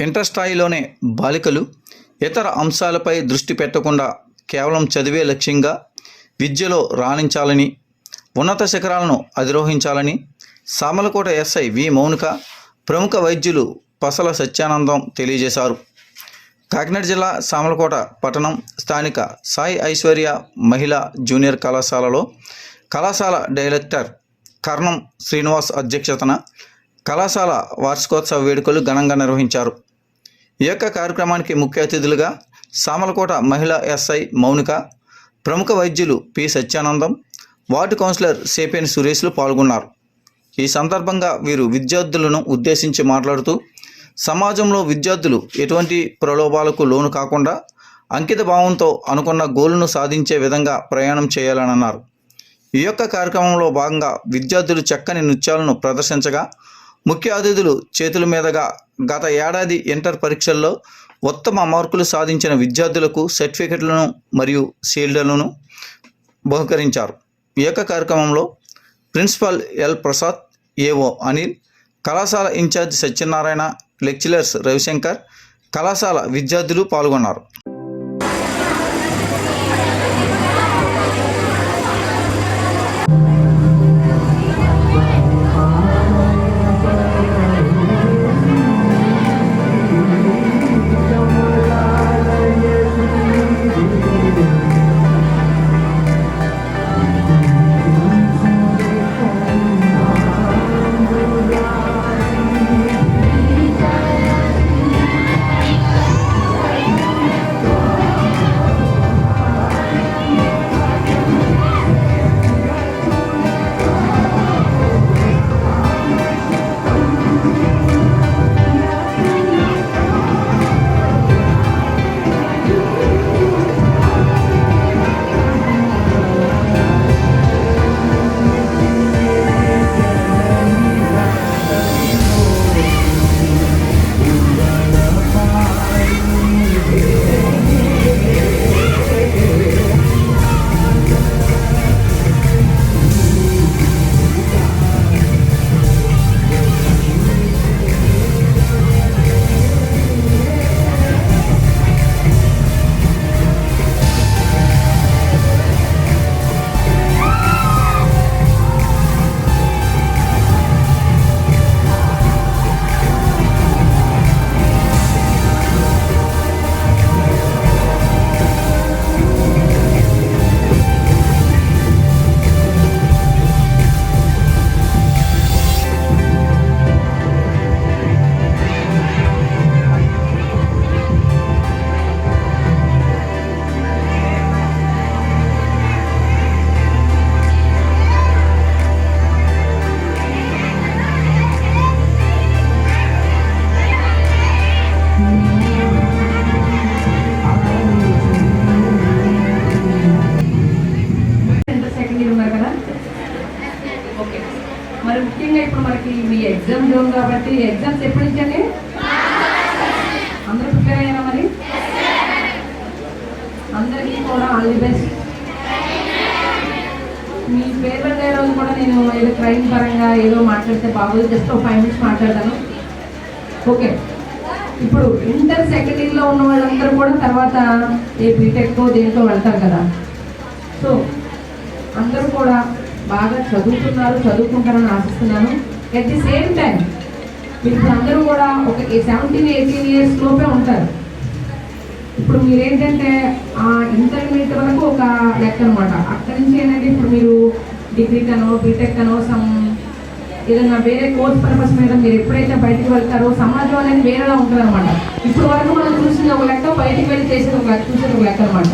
Inter స్థాయిలోనే బాలికలు ఇతర అంశాలపై దృష్టి పెట్టకుండా కేవలం చదివే లక్ష్యంగా విద్యలో రాణించాలని, ఉన్నత శిఖరాలను అధిరోహించాలని సామలకోట ఎస్ఐ వి మౌనిక, ప్రముఖ వైద్యులు పసల సత్యానందం తెలియజేశారు. కాకినాడ జిల్లా సామలకోట పట్టణం స్థానిక సాయి ఐశ్వర్య మహిళా జూనియర్ కళాశాలలో కళాశాల డైరెక్టర్ కర్ణం శ్రీనివాస్ అధ్యక్షతన కళాశాల వార్షికోత్సవ వేడుకలు ఘనంగా నిర్వహించారు. ఈ యొక్క కార్యక్రమానికి ముఖ్య అతిథులుగా సామలకోట మహిళా ఎస్ఐ మౌనిక, ప్రముఖ వైద్యులు పి సత్యానందం, వార్డు కౌన్సిలర్ సేపేని సురేష్లు పాల్గొన్నారు. ఈ సందర్భంగా వీరు విద్యార్థులను ఉద్దేశించి మాట్లాడుతూ సమాజంలో విద్యార్థులు ఎటువంటి ప్రలోభాలకు లోను కాకుండా అంకిత భావంతో అనుకున్న గోలును సాధించే విధంగా ప్రయాణం చేయాలని అన్నారు. ఈ యొక్క కార్యక్రమంలో భాగంగా విద్యార్థులు చక్కని నృత్యాలను ప్రదర్శించగా ముఖ్య అతిథులు చేతుల మీదుగా గత ఏడాది ఇంటర్ పరీక్షల్లో ఉత్తమ మార్కులు సాధించిన విద్యార్థులకు సర్టిఫికెట్లను మరియు షీల్డ్లను బహుకరించారు. ఈ యొక్క కార్యక్రమంలో principal L Prasad, AO Anil, కళాశాల ఇన్ఛార్జ్ సత్యనారాయణ, లెక్చరర్స్ రవిశంకర్, కళాశాల విద్యార్థులు పాల్గొన్నారు. మరి ముఖ్యంగా ఇప్పుడు మనకి మీ ఎగ్జామ్ జోన్ కాబట్టి ఎగ్జామ్స్ ఎప్పుడు ఇచ్చండి? అందరూ ప్రిపేర్ అయ్యారా? మరి అందరికీ కూడా all the best. Me paper day రోజు కూడా నేను ఏదో క్రైమ్ పరంగా ఏదో మాట్లాడితే బాగోదు, జస్ట్ ఒక 5 minutes మాట్లాడతాను. ఓకే, ఇప్పుడు ఇంటర్ సెకండ్ ఇయర్లో ఉన్న వాళ్ళందరూ కూడా తర్వాత ఏ బీటెక్తో దేంతో వెళ్తారు కదా. సో అందరూ కూడా బాగా చదువుకుంటారని ఆశిస్తున్నాను. ఎట్ ది సేమ్ టైం ఇప్పుడు అందరూ కూడా ఒక 17-18 years లోపే ఉంటారు. ఇప్పుడు మీరేంటంటే ఆ ఇంటర్మీడియట్ వరకు ఒక లెక్క అనమాట. అక్కడి నుంచి ఏంటంటే ఇప్పుడు మీరు డిగ్రీ కనో బీటెక్ కనో ఏదైనా వేరే కోర్స్ పర్పస్ మీద మీరు ఎప్పుడైతే బయటకు వెళ్తారో సమాజం అనేది వేరేలా ఉంటుంది అనమాట. ఇప్పుడు వరకు మనం చూసింది ఒక లెక్క, బయటికి వెళ్ళి చేసేది ఒక లెక్క, చూసేది ఒక లెక్క అనమాట.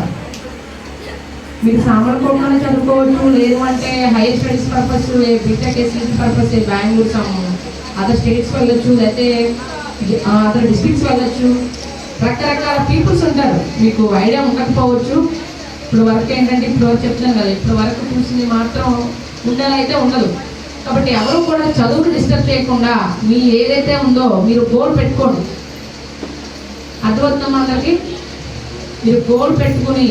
మీరు సామర్లకోటలోనే చదువుకోవచ్చు, లేదు అంటే higher studies purpose BTech SCC purpose Bengaluru other states వెళ్ళొచ్చు, లేకపోతే అదర్ డిస్ట్రిక్ట్స్ వెళ్ళొచ్చు. రకరకాల పీపుల్స్ ఉంటారు, మీకు ఐడియా ఉండకపోవచ్చు. ఇప్పుడు వరకు ఏంటంటే ఇప్పుడు వరకు చెప్తున్నాను కదా, ఇప్పుడు వరకు చూసింది మాత్రం ఉండాలైతే ఉండదు. కాబట్టి ఎవరు కూడా చదువుకు డిస్టర్బ్ చేయకుండా మీ ఏదైతే ఉందో మీరు గోల్ పెట్టుకోండి. అర్థమవుతుందమ్మా అందరికి? మీరు గోల్ పెట్టుకుని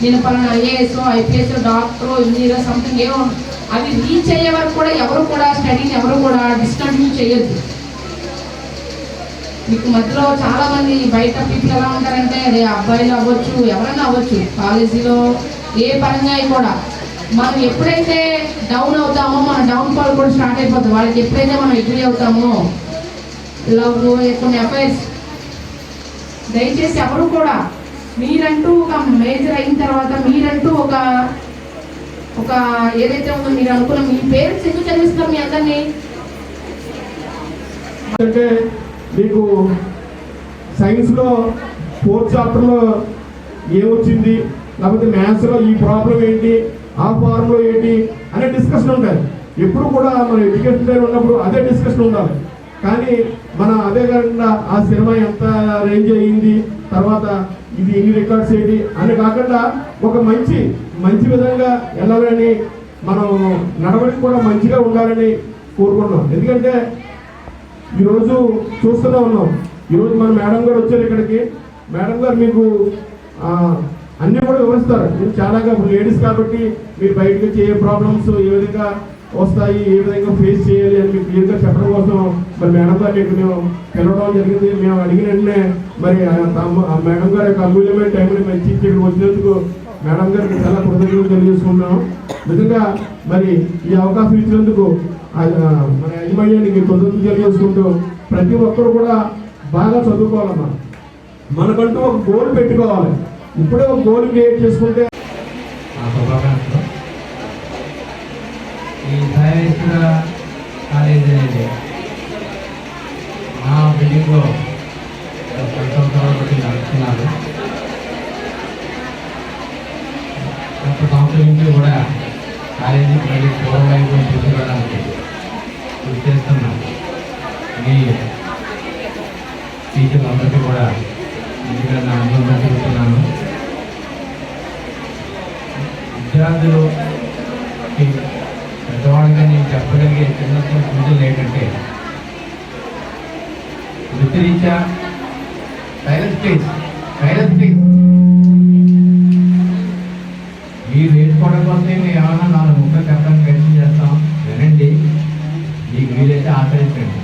నేను పలానా IAS, IPS, doctor, engineer something ఏమో అవి రీచ్ అయ్యే వరకు కూడా ఎవరు కూడా స్టడీని ఎవరు కూడా డిస్కంటిన్యూ చేయొద్దు. మీకు మధ్యలో చాలా మంది బయట పీపుల్ ఎలా ఉంటారంటే అదే అబ్బాయిలు అవ్వచ్చు, ఎవరైనా అవ్వచ్చు, కాలేజీలో ఏ పరంగా కూడా మనం ఎప్పుడైతే డౌన్ అవుతామో మన డౌన్ ఫాల్ కూడా స్టార్ట్ అయిపోతుంది. వాళ్ళకి ఎప్పుడైతే మనం అగ్రీ అవుతామో లవ్ కొన్ని అఫైర్స్, దయచేసి ఎవరు కూడా మీరంటూ ఒక మేజర్ అయిన తర్వాత మీరంటూ ఒక ఏదైతే ఉందో మీరు అనుకున్న మీ పేరెంట్స్ ఎందుకు చదివిస్తారు మీ అందరినీ? అంటే మీకు సైన్స్లో 4th చాప్టర్లో ఏమొచ్చింది, లేకపోతే మ్యాథ్స్లో ఈ ప్రాబ్లం ఏంటి, ఆ ఫార్ములా ఏంటి అనే డిస్కషన్ ఉంటుంది. ఎప్పుడు కూడా మన ఎడ్యుకేషన్ టైం ఉన్నప్పుడు అదే డిస్కషన్ ఉండాలి. కానీ మనం అదే కాకుండా ఆ సినిమా ఎంత రేంజ్ అయ్యింది, తర్వాత ఇది ఎన్ని రికార్డ్స్ ఏంటి అని కాకుండా ఒక మంచి విధంగా వెళ్ళాలని, మనం నడవడికి కూడా మంచిగా ఉండాలని కోరుకుంటున్నాం. ఎందుకంటే ఈరోజు చూస్తూనే ఉన్నాం. ఈరోజు మన మేడం గారు వచ్చారు ఇక్కడికి. మేడం గారు మీకు అన్నీ కూడా వివరిస్తారు. మీరు చాలాగా లేడీస్ కాబట్టి మీరు బయటకు వచ్చే ఏ ప్రాబ్లమ్స్ ఏ విధంగా వస్తాయి, ఏ విధంగా ఫేస్ చేయాలి అని మీకు క్లియర్గా చెప్పడం కోసం మరి మేడం గారిని ఇక్కడ మేము పిలవడం జరిగింది. మేము అడిగిన వెంటనే మరి ఆ మేడం గారి యొక్క అమూల్యమైన టైంని మంచి ఇక్కడికి వచ్చినందుకు మేడం గారికి చాలా కృతజ్ఞతలు తెలియజేసుకుంటున్నాం. నిజంగా మరి ఈ అవకాశం ఇచ్చినందుకు మన యజమాన్యానికి కృతజ్ఞతలు తెలియజేసుకుంటూ ప్రతి ఒక్కరు కూడా బాగా చదువుకోవాలమ్మా. మనకంటూ ఒక గోల్ పెట్టుకోవాలి. ఇప్పుడే ఒక గోల్ క్రియేట్ చేసుకుంటే ఈ సాయేశ్వర కాలేజ్ అనేది నా బిల్డింగ్లో 10 సంవత్సరాల బట్టి నడుస్తున్నారు. గత సంవత్సరం నుంచి కూడా కాలేజీ మళ్ళీ పూర్వవైపు తీసుకురావడానికి కృషి చేస్తున్నాను. మీ టీచర్లు అందరికీ కూడా ఇంటిగా నా అనుభవం చెబుతున్నాను. విద్యార్థులు పెద్దవాళ్ళుగా నేను చెప్పగలిగే చిన్న సూచనలు ఏంటంటే, వృత్తిరీత్యా సైలెన్స్ మీరు నేర్చుకోవడం కోసమే మేము ఏమైనా 4 ముక్కలు చెప్పడానికి ప్రయత్నం చేస్తాం. వినండి, మీకు వీలైతే ఆచరించండి.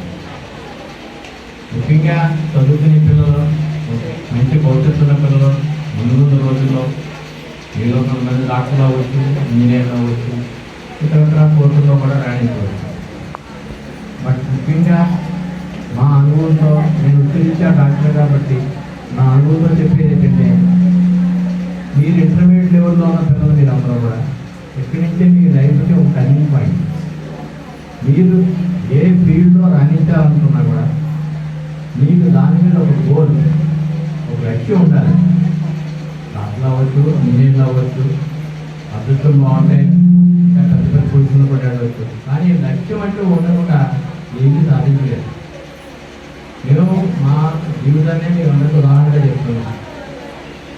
ముఖ్యంగా చదువుకునే పిల్లలు, మంచి భవిష్యత్తు ఉన్న పిల్లలు ముందు రోజుల్లో ఏదో కొంతమంది డాక్టర్లు అవ్వచ్చు, ఇంజనీర్లు అవ్వచ్చు, ఇతర కోర్సుల్లో కూడా రాణించవచ్చు. బట్ ముఖ్యంగా మా అనుభవంతో, నేను ఉత్తరీత్యా డాక్టర్ కాబట్టి నా అనుభవంతో చెప్పేది ఏంటంటే, మీరు ఇంటర్మీడియట్ లెవెల్లో ఉన్న పిల్లలు మీరు అందరూ కూడా ఇక్కడి నుంచే మీ లైఫ్కి ఒక టర్నింగ్ పాయింట్. మీరు ఏ ఫీల్డ్లో రాణించాలనుకున్నా కూడా మీకు దాని మీద ఒక గోల్, ఒక లక్ష్యం ఉండాలి. డాక్టర్లు అవ్వచ్చు, ఇంజనీర్లు అవ్వచ్చు, అదృష్టం బాగుంటే పెద్ద పెద్ద పొజిషన్లు కూడా అడవచ్చు. కానీ లక్ష్యం అంటూ ఉండకుండా ఏమీ సాధించలేదు. మేము మా జీవితాన్ని మేము అందరికీ ఉదాహరణగా చెప్తున్నాం.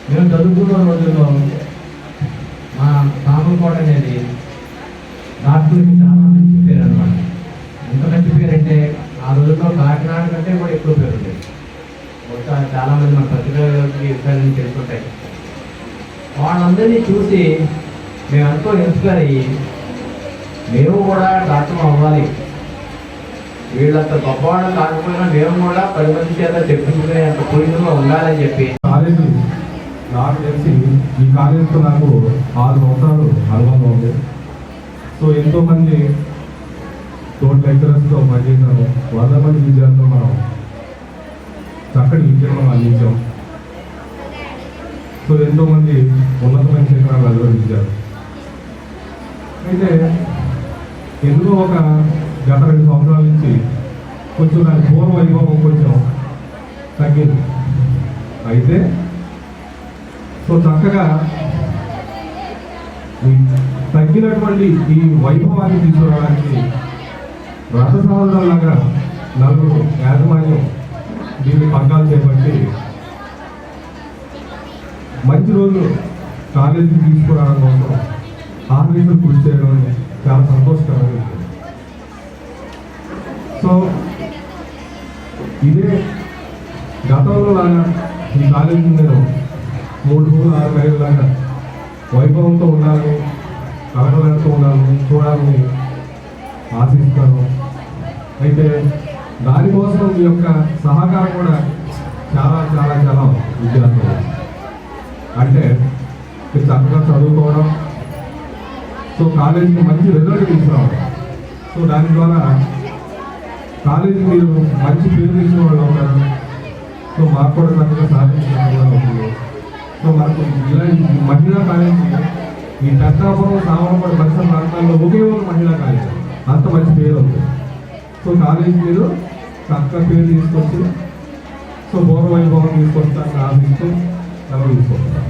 మేము చదువుకున్న రోజుల్లో మా సామర్కోట అనేది డాక్టర్కి చాలా మంచి పేరు అనమాట. ఎంత మంచి పేరు అంటే ఆ రోజుల్లో కాకినాడ కంటే కూడా ఎక్కువ పేరు ఉండేది. ఒకసారి చాలామంది మన పత్రికలకి ఇస్తారని తెలుసుకుంటాయి. వాళ్ళందరినీ చూసి మేము ఎంతో ఇన్స్పైర్ అయ్యి మేము కూడా డాక్టర్ అవ్వాలి, వీళ్ళంత గొప్పవాళ్ళు కాకపోయినా మేము కూడా 10 మంది చేత చెప్పుకునే అంత పొజిషన్లో ఉండాలని చెప్పి కాలేజీ నాకు తెలిసి ఈ కాలేజీతో నాకు 6 సంవత్సరాలు అనుభవం ఉంది. సో ఎంతోమంది తోటి లెక్చరర్స్తో పనిచేసాము. 100 మంది విద్యార్థులు మనం చక్కటి విద్యను అందించాం. సో ఎంతోమంది ఉన్నతమైన శిఖరాలు అధిరోహించారు. అయితే ఎందుకో ఒక గత 2 సంవత్సరాల నుంచి కొంచెం దాని పూర్వ వైభవం కొంచెం తగ్గింది. అయితే సో చక్కగా తగ్గినటువంటి ఈ వైభవాన్ని తీసుకురావడానికి రథసాధనలాగా 4 యాజమాన్యం దీన్ని పగ్గాలు చేపట్టి మంచి రోజులు కాలేజీకి తీసుకురావడం కోసం ఆర్మీలు కృషి చేయడం చాలా సంతోషకరంగా ఉంటుంది. సో ఇదే గతంలో లాగా ఈ కాలేజీ నేను 3 రోజులు 6 నెలల లాగా వైభవంతో ఉండాలని, కలకలతో ఉండాలని చూడాలని ఆశిస్తాను. అయితే దానికోసం మీ యొక్క సహకారం కూడా చాలా చాలా చాలా విద్యార్థులు అంటే మీరు చక్కగా చదువుకోవడం, సో కాలేజీకి మంచి రిజల్ట్ తీసుకురావడం, సో దాని ద్వారా కాలేజీకి మీరు మంచి పేరు తెచ్చిన వాళ్ళు అవుతారు. సో మాకు కూడా చక్కగా సాధించిన వాళ్ళు అవుతుంది. సో మనకు ఇలా ఈ మహిళా కాలేజీ ఈ పెద్దాపురం సామరపడి పరిసర ప్రాంతాల్లో ఒకే ఒక మహిళా కాలేజీ, అంత మంచి పేరు ఉంది. సో కాలేజీ మీరు చక్కగా పేరు తీసుకొచ్చి సో పూర్వ వైభవం తీసుకొస్తాను ఆశిస్తూ సెలవు తీసుకుంటాను.